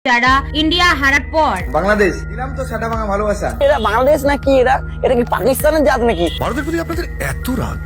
যারা ইন্ডিয়া হারার পর বাংলাদেশ দিলাম তো সাটা ভাঙা ভালোবাসা। এরা বাংলাদেশ নাকি এটা কি পাকিস্তানের জাত নাকি? ভারতের প্রতি আপনাদের এত রাগ?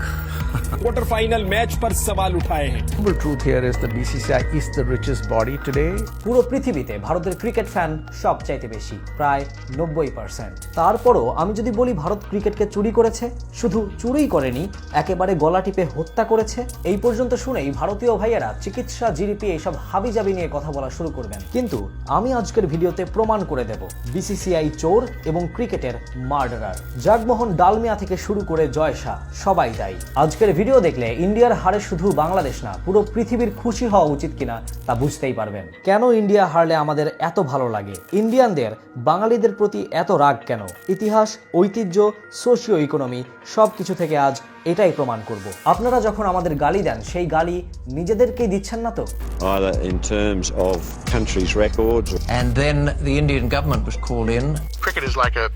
क्वार्टर फाइनल मैच पर सवाल उठाए हैं। The truth here is the BCCI is the richest body today. পুরো পৃথিবীতে ভারতের ক্রিকেট ফ্যান সবচাইতে বেশি, প্রায় 90%। তারপরও আমি যদি বলি ভারত ক্রিকেটকে চুরি করেছে, শুধু চুরিই করেনি, একেবারে গলা টিপে হত্যা করেছে। এই পর্যন্ত শুনেই ভারতীয় ভাইয়েরা চিকিৎসা, জিডিপি এইসব হাবিজাবি নিয়ে কথা বলা শুরু করবেন। কিন্তু আমি আজকের ভিডিওতে প্রমাণ করে দেব বিসিসিআই চোর এবং ক্রিকেটের মার্ডারার। জাগমোহন ডালমিয়া থেকে শুরু করে জয় শাহ সবাই দায়ী। আজকের ভিডিও দেখলে ইন্ডিয়ার হারে শুধু বাংলাদেশ না, পুরো পৃথিবীর খুশি হওয়া উচিত কিনা তা বুঝতেই পারবেন। কেন ইন্ডিয়া হারলে আমাদের এত ভালো লাগে, ইন্ডিয়ানদের বাঙালিদের প্রতি এত রাগ কেন, ইতিহাস, ঐতিহ্য, সোশিও ইকোনমি সবকিছু থেকে আজ এটাই প্রমাণ করব। আপনারা যখন আমাদের গালি দেন, সেই গালি নিজেদেরকেই দিচ্ছেন না তো? Either in terms of countries' records. And then the Indian government was called in. Cricket is like a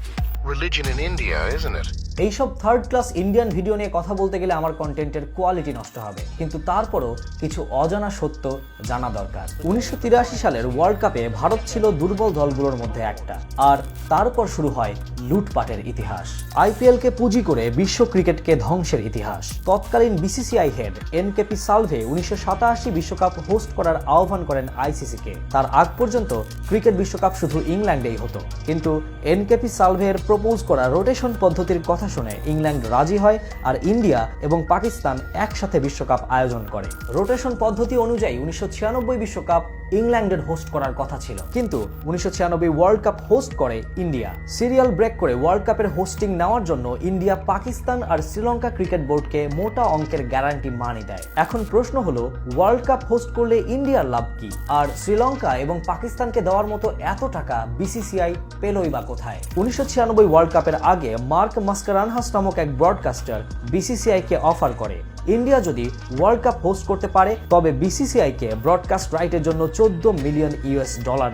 religion in India, isn't it? এইসব থার্ড ক্লাস ইন্ডিয়ান ভিডিও নিয়ে কথা বলতে গেলে আমার কন্টেন্টের কোয়ালিটি নষ্ট হবে, কিন্তু তারপরও কিছু অজানা সত্য জানা দরকার। 1983 সালের ওয়ার্ল্ড কাপে ভারত ছিল দুর্বল দলগুলোর মধ্যে একটা, আর তারপর শুরু হয় লুটপাটের ইতিহাস। আইপিএল কে পুঁজি করে বিশ্ব ক্রিকেটকে ধ্বংসের ইতিহাস। তৎকালীন বিসিসিআই হেড এনকেপি সালভে 1987 বিশ্বকাপ হোস্ট করার আহ্বান করেন আইসিসিকে। তার আগ পর্যন্ত ক্রিকেট বিশ্বকাপ শুধু ইংল্যান্ডেই হতো, কিন্তু এনকেপি সালভের প্রপোজ করা রোটেশন পদ্ধতির কথা শুনে ইংল্যান্ড রাজি হয়, আর ইন্ডিয়া এবং পাকিস্তান একসাথে বিশ্বকাপ আয়োজন করে। রোটেশন পদ্ধতি অনুযায়ী 1996 বিশ্বকাপ ইংল্যান্ডের হোস্ট করার কথা ছিল, কিন্তু 1996 ওয়ার্ল্ড কাপ হোস্ট করে ইন্ডিয়া। সিরিয়াল ব্রেক করে ওয়ার্ল্ড কাপের হোস্টিং নেওয়ার জন্য ইন্ডিয়া পাকিস্তান আর শ্রীলঙ্কা ক্রিকেট বোর্ডকে মোটা অঙ্কের গ্যারান্টি মানি দেয়। এখন প্রশ্ন হলো, ওয়ার্ল্ড কাপ হোস্ট করলে ইন্ডিয়ার লাভ কি, আর শ্রীলঙ্কা এবং পাকিস্তানকে দেওয়ার মতো এত টাকা বিসিসিআই পেলই বা কোথায়? 1996 ওয়ার্ল্ড কাপের আগে মার্ক মাস্কারানহাস নামক এক ব্রডকাস্টার বিসিসিআই কে অফার করে, ইন্ডিয়া যদি ওয়ার্ল্ড কাপ হোস্ট করতে পারে তবে বিসিসিআই কে ব্রডকাস্ট রাইটের জন্য $14 মিলিয়ন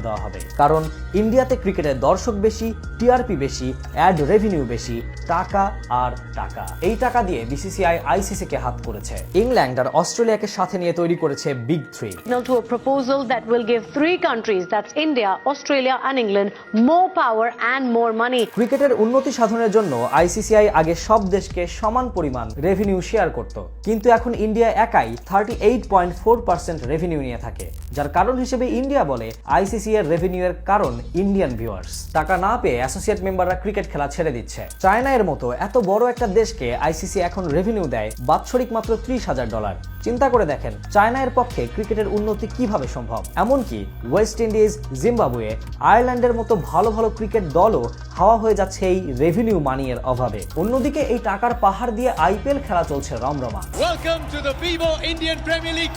দেওয়া হবে। কারণ ইন্ডিয়াতে ক্রিকেটের দর্শক বেশি, টিআরপি বেশি, অ্যাড রেভিনিউ বেশি, টাকা আর টাকা। এই টাকা দিয়ে বিসিসিআই আইসিসি কে হাত করেছে। ইংল্যান্ড আর অস্ট্রেলিয়াকে সাথে নিয়ে তৈরি করেছে big three. To a proposal that will give three countries, that's India, Australia and England, more power and more money. ক্রিকেটের উন্নতি সাধনের জন্য আইসিসিআই আগে সব দেশকে সমান পরিমাণ রেভিনিউ শেয়ার করত, কিন্তু এখন ইন্ডিয়া একাই 38.4% রেভিনিউ নিয়ে থাকে, যার কারণ হিসেবে ইন্ডিয়া বলে আইসিসি এর রেভিনিউ এর কারণ ইন্ডিয়ান ভিউয়ার্স। টাকা না পেয়ে অ্যাসোসিয়েট মেম্বাররা ক্রিকেট খেলা ছেড়ে দিচ্ছে। চায়না এর মতো এত বড় একটা দেশকে আইসিসি এখন রেভিনিউ দেয় বাৎসরিক মাত্র $30,000। চিন্তা করে দেখেন চায়না এর পক্ষে ক্রিকেটের উন্নতি কিভাবে সম্ভব। এমনকি ওয়েস্ট ইন্ডিজ, জিম্বাবুয়ে, আয়ারল্যান্ডের মতো ভালো ভালো ক্রিকেট দলও হাওয়া হয়ে যাচ্ছে এই রেভিনিউ মানি এর অভাবে। অন্যদিকে এই টাকার পাহাড় দিয়ে আইপিএল খেলা চলছে রমরমা। Welcome to the Vivo Indian Premier League.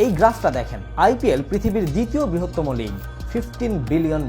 এই গ্রাফটা দেখেন, আইপিএল পৃথিবীর দ্বিতীয় বৃহত্তম লিগ, $15 বিলিয়ন।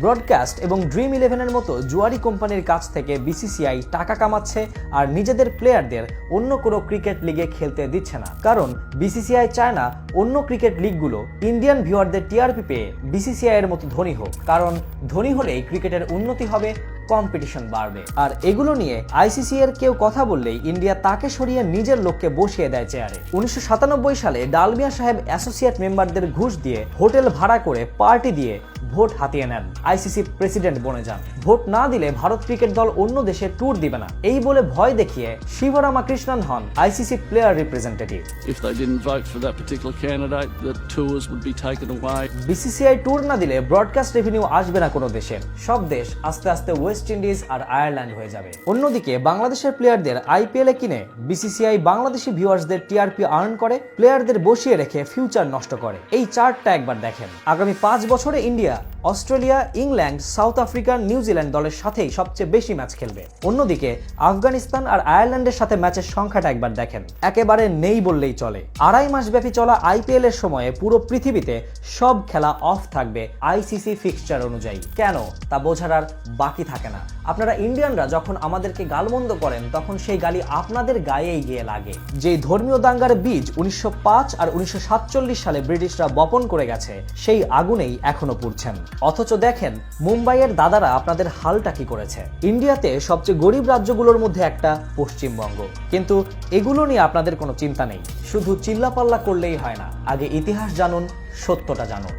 ব্রডকাস্ট এবং ড্রিম ইলেভেনের মতো জুয়ারি কোম্পানির কাছ থেকে বিসিসিআই টাকা কামাচ্ছে আর নিজেদের প্লেয়ারদের অন্য কোনো ক্রিকেট লিগে খেলতে দিচ্ছে না। কারণ বিসিসিআই চায় না অন্য ক্রিকেট লিগগুলো ইন্ডিয়ান ভিউয়ারদের টিআরপি পেয়ে বিসিসিআই এর মতো ধনী হোক, কারণ ধনী হলেই ক্রিকেটের উন্নতি হবে, কম্পিটিশন বাড়বে। আর এগুলো নিয়ে আইসিসি এর কেউ কথা বললেই ইন্ডিয়া তাকে সরিয়ে নিজের লোককে বসিয়ে দেয় চেয়ারে। 1997 সালে ডালমিয়া সাহেব অ্যাসোসিয়েট মেম্বারদের ঘুষ দিয়ে, হোটেল ভাড়া করে, পার্টি দিয়ে ভোট হাতিয়ে নেন, আইসিসি প্রেসিডেন্ট বনে যান। ভোট না দিলে ভারত ক্রিকেট দল অন্য দেশে ট্যুর দিবে না, এই বলে ভয় দেখিয়ে শিবরামাকৃষ্ণন হন ICC player representative. If they didn't vote for that particular candidate, the tours would be taken away. BCCI tour না দিলে ব্রডকাস্ট রেভিনিউ আসবে না কোনো দেশের। সব দেশ আস্তে আস্তে ওয়েস্ট ইন্ডিজ আর আয়ারল্যান্ড হয়ে যাবে। অন্যদিকে বাংলাদেশের প্লেয়ারদের আইপিএল এ কিনে বিসিসিআই বাংলাদেশি ভিউয়ার্সদের টিআরপি আর্ন করে, প্লেয়ারদের বসিয়ে রেখে ফিউচার নষ্ট করে। এই চার্টটা একবার দেখেন। আগামী 5 বছরে India, Australia, England, south Africa, New Zealand দলের সাথেই সবচেয়ে বেশি ম্যাচ খেলবে। অন্যদিকে আফগানিস্তান আর আয়ারল্যান্ডের সাথে ম্যাচের সংখ্যাটা একবার দেখেন, একেবারে নেই বললেই চলে। 2.5 মাস ব্যাপী চলা আইপিএল এর সময়ে পুরো পৃথিবীতে সব খেলা অফ থাকবে আইসিসি ফিক্সচার অনুযায়ী। কেন তা বোঝার আর বাকি থাকে থাকে না। আপনারা ইন্ডিয়ানরা যখন আমাদেরকে গালমন্দ করেন তখন সেই গালি আপনাদের গায়েই গিয়ে লাগে। যেই ধর্মীয় দাঙ্গার বীজ 1905 আর 1947 সালে ব্রিটিশরা বপন করে গেছে, সেই আগুনেই এখনো পুড়ছেন। অথচ দেখেন মুম্বাইয়ের দাদারা আপনাদের হালটা কি করেছে। ইন্ডিয়াতে সবচেয়ে গরিব রাজ্যগুলোর মধ্যে একটা পশ্চিমবঙ্গ, কিন্তু এগুলো নিয়ে আপনাদের কোনো চিন্তা নেই। শুধু চিল্লাপাল্লা করলেই হয় না, আগে ইতিহাস জানুন, সত্যটা জানুন।